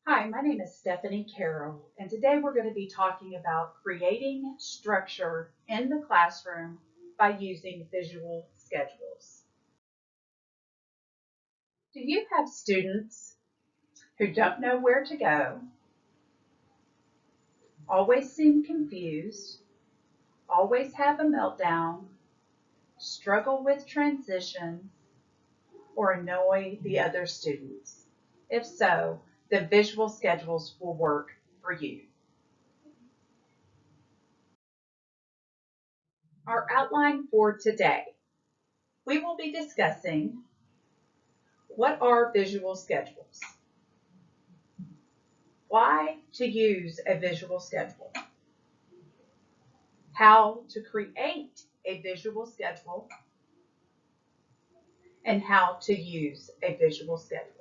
Hi, my name is Stephanie Carroll, and today we're going to be talking about creating structure in the classroom by using visual schedules. Do you have students who don't know where to go, always seem confused, always have a meltdown, struggle with transitions, or annoy the other students? If so, the visual schedules will work for you. Our outline for today. We will be discussing what are visual schedules, why to use a visual schedule, how to create a visual schedule, and how to use a visual schedule.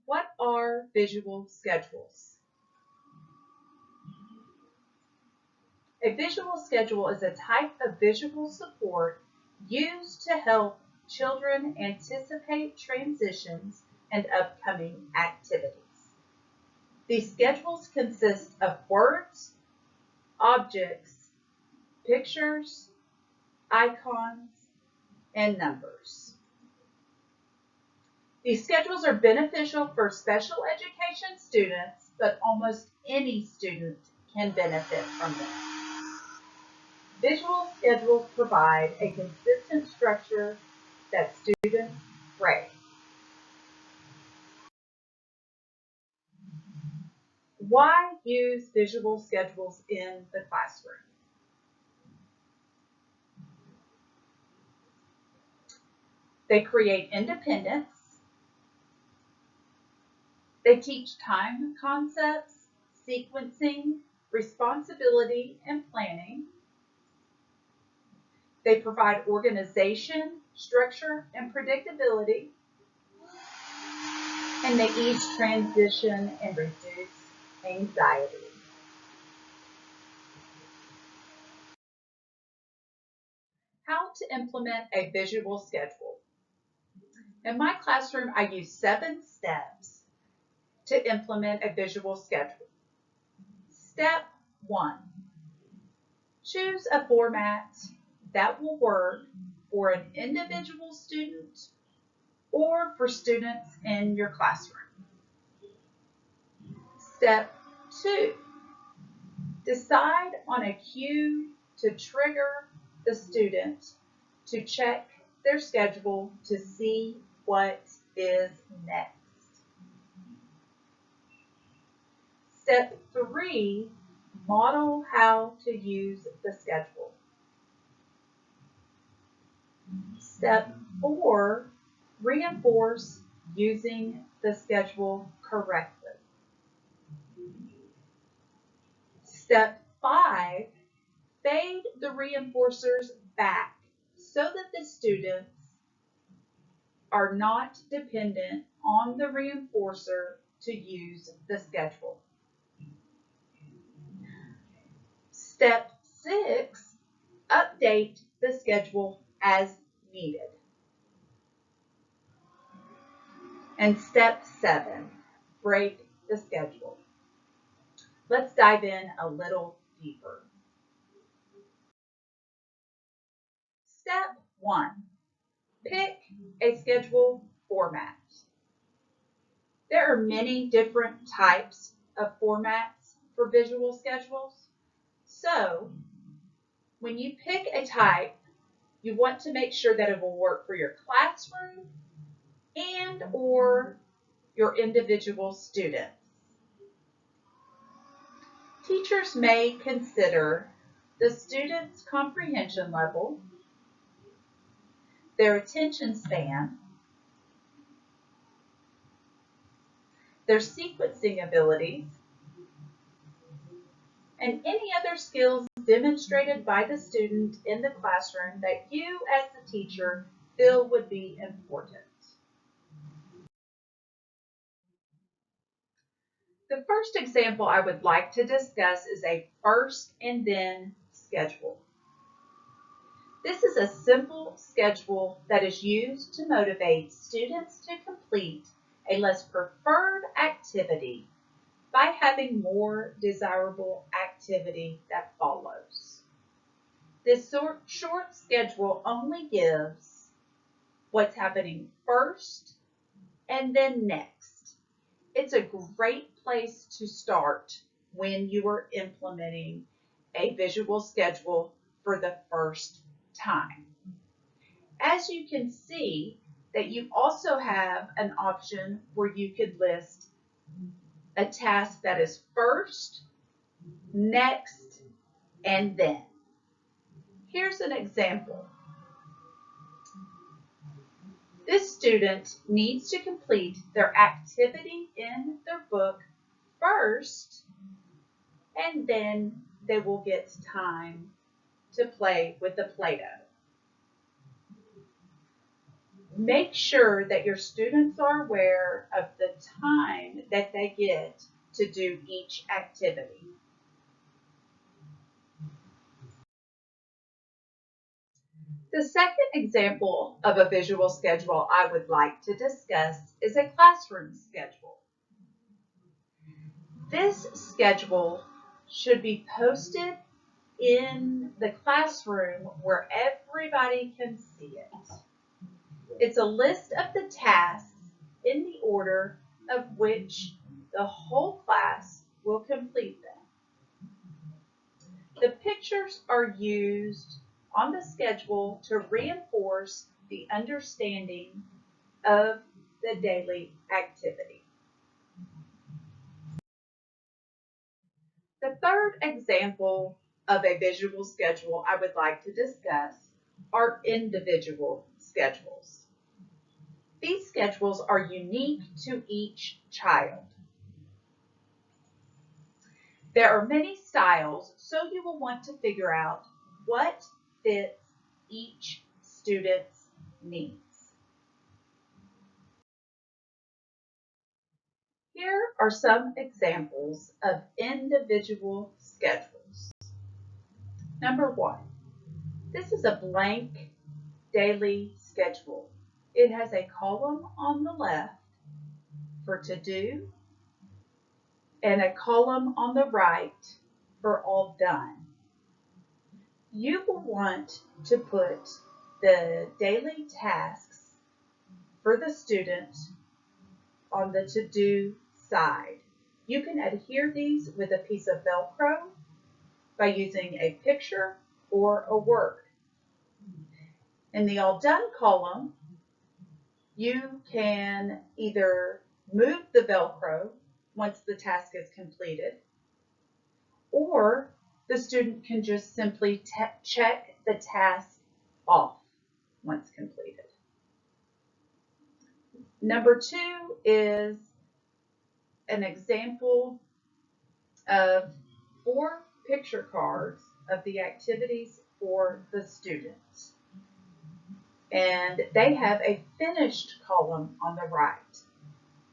What are visual schedules? A visual schedule is a type of visual support used to help children anticipate transitions and upcoming activities. These schedules consist of words, objects, pictures, icons, and numbers. These schedules are beneficial for special education students, but almost any student can benefit from them. Visual schedules provide a consistent structure that students crave. Why use visual schedules in the classroom? They create independence. They teach time concepts, sequencing, responsibility, and planning. They provide organization, structure, and predictability. And they ease transition and reduce anxiety. How to implement a visual schedule. In my classroom, I use 7 steps to implement a visual schedule. Step 1. Choose a format that will work for an individual student or for students in your classroom. Step 2. Decide on a cue to trigger the student to check their schedule to see what is next. Step 3, model how to use the schedule. Step 4, reinforce using the schedule correctly. Step 5, fade the reinforcers back so that the students are not dependent on the reinforcer to use the schedule. Step 6, update the schedule as needed. And step 7, break the schedule. Let's dive in a little deeper. Step 1, pick a schedule format. There are many different types of formats for visual schedules. So, when you pick a type, you want to make sure that it will work for your classroom and or your individual students. Teachers may consider the student's comprehension level, their attention span, their sequencing abilities, and any other skills demonstrated by the student in the classroom that you as the teacher feel would be important. The first example I would like to discuss is a first and then schedule. This is a simple schedule that is used to motivate students to complete a less preferred activity by having more desirable activity that follows. This short schedule only gives what's happening first and then next. It's a great place to start when you are implementing a visual schedule for the first time. As you can see, that you also have an option where you could list a task that is first, next, and then. Here's an example. This student needs to complete their activity in their book first, and then they will get time to play with the Play-Doh. Make sure that your students are aware of the time that they get to do each activity. The second example of a visual schedule I would like to discuss is a classroom schedule. This schedule should be posted in the classroom where everybody can see it. It's a list of the tasks in the order of which the whole class will complete them. The pictures are used on the schedule to reinforce the understanding of the daily activity. The third example of a visual schedule I would like to discuss are individual schedules. These schedules are unique to each child. There are many styles, so you will want to figure out what fits each student's needs. Here are some examples of individual schedules. Number 1, this is a blank daily schedule. It has a column on the left for to do and a column on the right for all done. You will want to put the daily tasks for the student on the to-do side. You can adhere these with a piece of Velcro by using a picture or a word. In the all done column, you can either move the Velcro once the task is completed, or the student can just simply check the task off once completed. Number 2 is an example of 4 picture cards of the activities for the students. And they have a finished column on the right.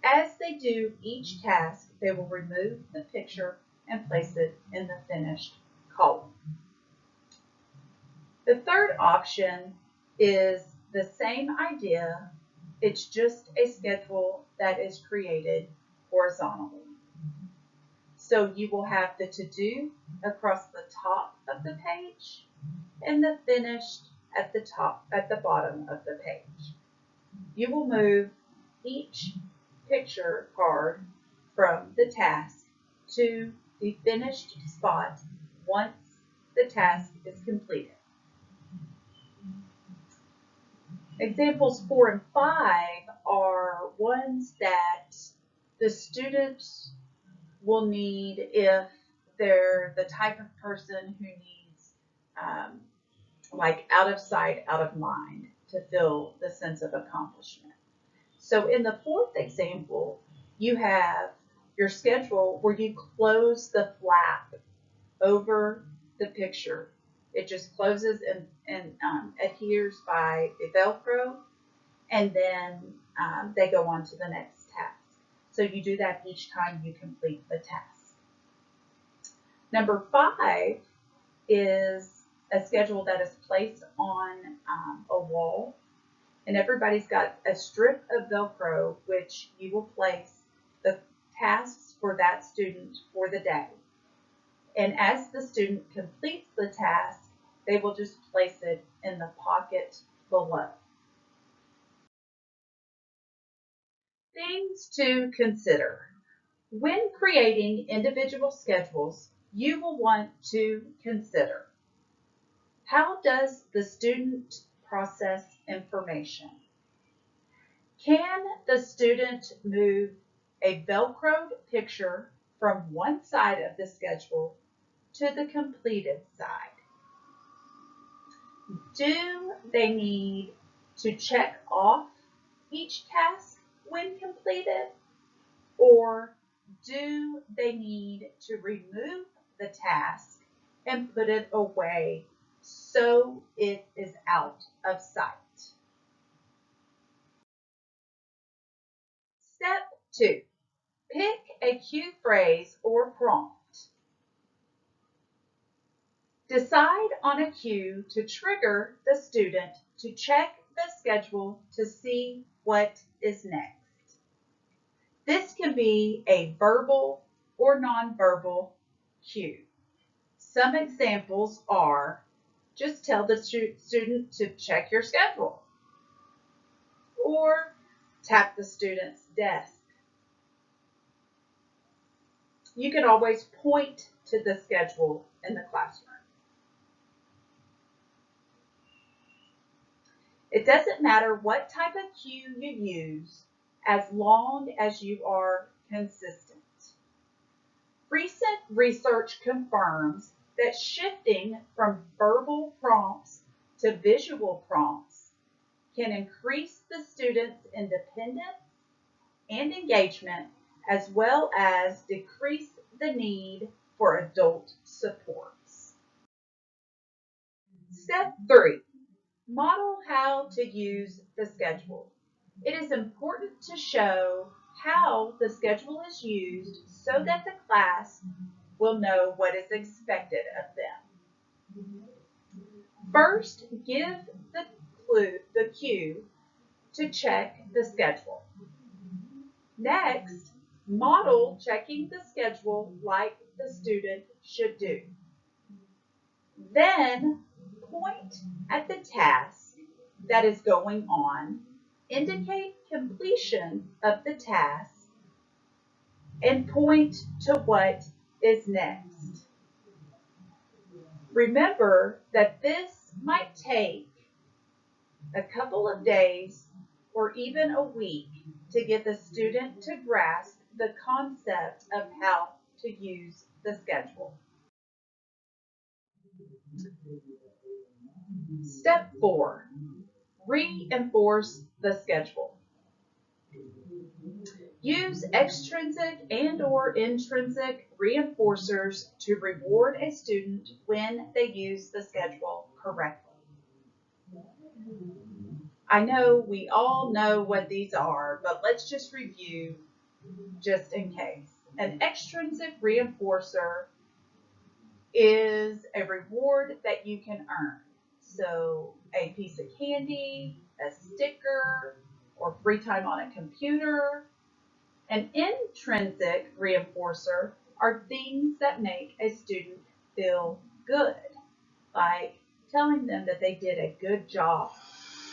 As they do each task, they will remove the picture and place it in the finished column. The third option is the same idea. It's just a schedule that is created horizontally. So you will have the to-do across the top of the page and the finished at the bottom of the page. You will move each picture card from the task to the finished spot once the task is completed. Examples 4 and 5 are ones that the students will need if they're the type of person who needs like out of sight, out of mind to feel the sense of accomplishment. So in the fourth example, you have your schedule where you close the flap over the picture. It just closes and adheres by the Velcro, and then they go on to the next task. So you do that each time you complete the task. Number 5 is a schedule that is placed on a wall, and everybody's got a strip of Velcro which you will place the tasks for that student for the day. And as the student completes the task, they will just place it in the pocket below. Things to consider. When creating individual schedules, you will want to consider: how does the student process information? Can the student move a Velcroed picture from one side of the schedule to the completed side? Do they need to check off each task when completed? Or do they need to remove the task and put it away so it is out of sight? Step 2. Pick a cue phrase or prompt. Decide on a cue to trigger the student to check the schedule to see what is next. This can be a verbal or nonverbal cue. Some examples are: just tell the student to check your schedule, or tap the student's desk. You can always point to the schedule in the classroom. It doesn't matter what type of cue you use, as long as you are consistent. Recent research confirms that shifting from verbal prompts to visual prompts can increase the student's independence and engagement, as well as decrease the need for adult supports. Step 3. Model how to use the schedule. It is important to show how the schedule is used so that the class will know what is expected of them. First, give the cue to check the schedule. Next, model checking the schedule like the student should do. Then, point at the task that is going on, indicate completion of the task, and point to what is next. Remember that this might take a couple of days or even a week to get the student to grasp the concept of how to use the schedule. Step 4. Reinforce the schedule. Use extrinsic and/or intrinsic reinforcers to reward a student when they use the schedule correctly. I know we all know what these are, but let's just review just in case. An extrinsic reinforcer is a reward that you can earn. So a piece of candy, a sticker, or free time on a computer. An intrinsic reinforcer are things that make a student feel good, like telling them that they did a good job,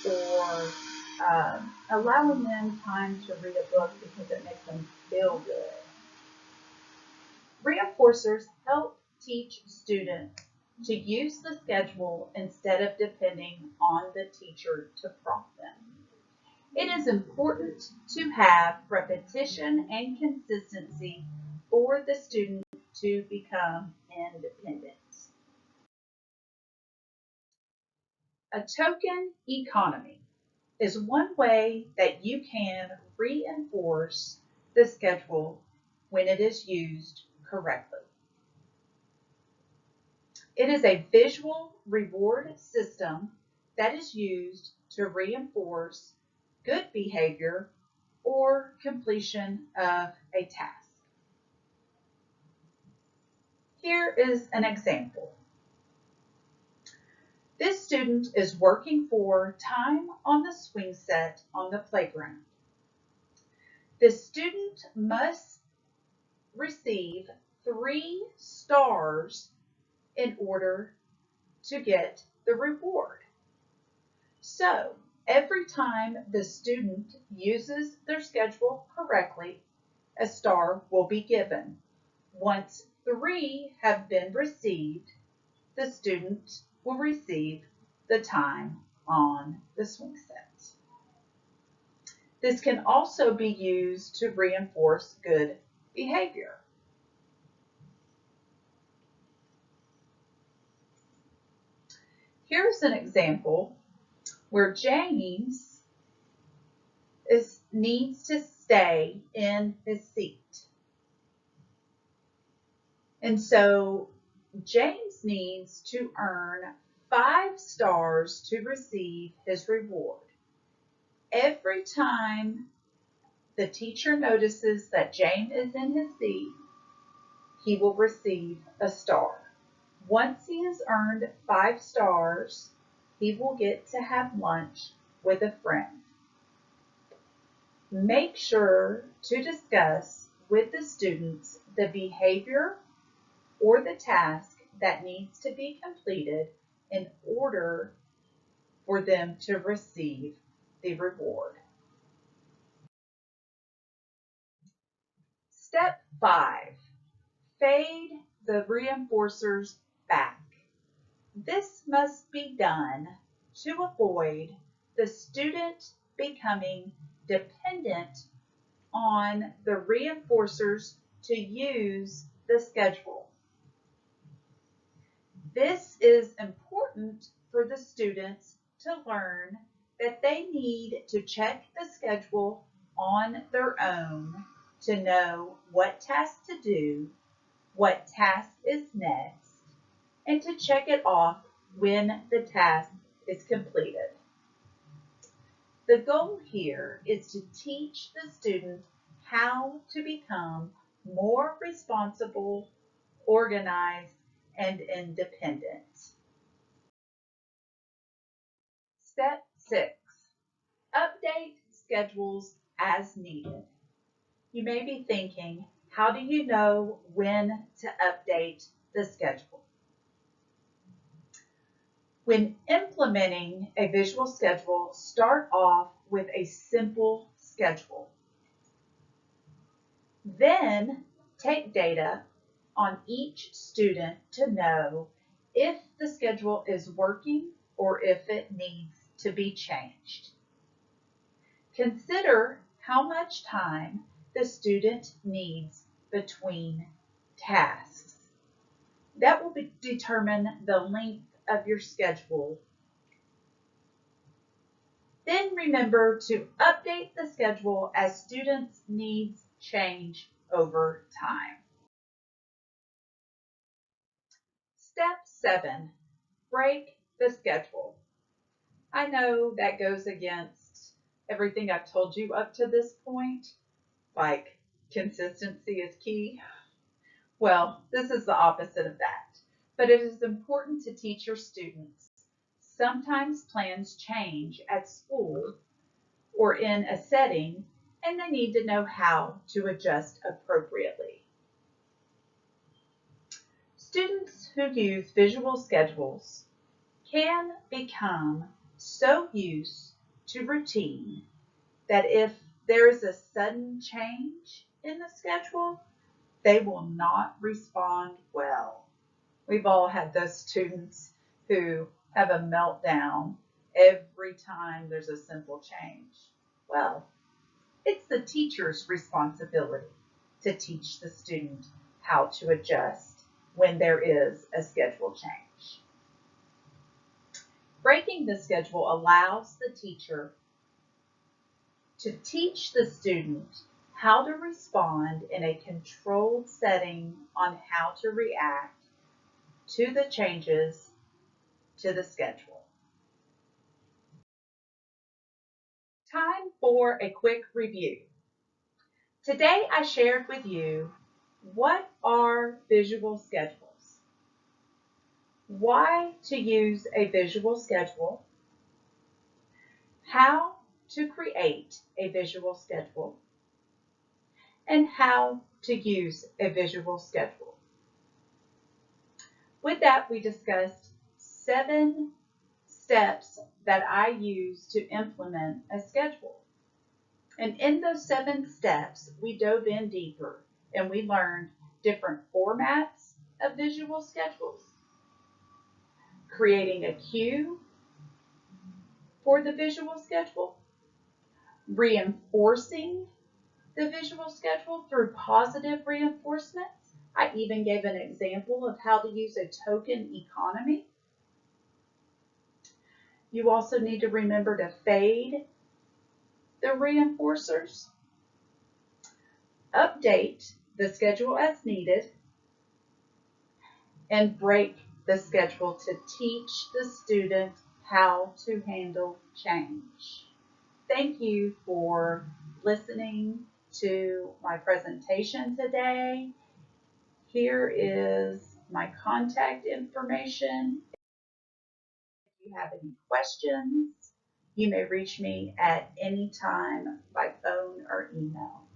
or allowing them time to read a book because it makes them feel good. Reinforcers help teach students to use the schedule instead of depending on the teacher to prompt them. It is important to have repetition and consistency for the student to become independent. A token economy is one way that you can reinforce the schedule when it is used correctly. It is a visual reward system that is used to reinforce good behavior or completion of a task. Here is an example. This student is working for time on the swing set on the playground. The student must receive 3 stars in order to get the reward. So, every time the student uses their schedule correctly, a star will be given. Once 3 have been received, the student will receive the time on the swing set. This can also be used to reinforce good behavior. Here's an example where James needs to stay in his seat. And so James needs to earn 5 stars to receive his reward. Every time the teacher notices that James is in his seat, he will receive a star. Once he has earned 5 stars, he will get to have lunch with a friend. Make sure to discuss with the students the behavior or the task that needs to be completed in order for them to receive the reward. Step 5, fade the reinforcers back. This must be done to avoid the student becoming dependent on the reinforcers to use the schedule. This is important for the students to learn that they need to check the schedule on their own to know what task to do, what task is next, and to check it off when the task is completed. The goal here is to teach the student how to become more responsible, organized, and independent. Step 6, update schedules as needed. You may be thinking, how do you know when to update the schedule? When implementing a visual schedule, start off with a simple schedule. Then take data on each student to know if the schedule is working or if it needs to be changed. Consider how much time the student needs between tasks. That will determine the length of your schedule. Then remember to update the schedule as students' needs change over time. Step 7, break the schedule. I know that goes against everything I've told you up to this point, like consistency is key. Well, this is the opposite of that, but it is important to teach your students. Sometimes plans change at school or in a setting, and they need to know how to adjust appropriately. Students who use visual schedules can become so used to routine that if there is a sudden change in the schedule, they will not respond well. We've all had those students who have a meltdown every time there's a simple change. Well, it's the teacher's responsibility to teach the student how to adjust when there is a schedule change. Breaking the schedule allows the teacher to teach the student how to respond in a controlled setting on how to react to the changes to the schedule. Time for a quick review. Today I shared with you what are visual schedules. why to use a visual schedule, how to create a visual schedule, and how to use a visual schedule. With that, we discussed 7 steps that I use to implement a schedule. And in those 7 steps, we dove in deeper and we learned different formats of visual schedules, creating a cue for the visual schedule, reinforcing the visual schedule through positive reinforcements. I even gave an example of how to use a token economy. You also need to remember to fade the reinforcers, update the schedule as needed, and break the schedule to teach the student how to handle change. Thank you for listening to my presentation today. Here is my contact information. If you have any questions, you may reach me at any time by phone or email.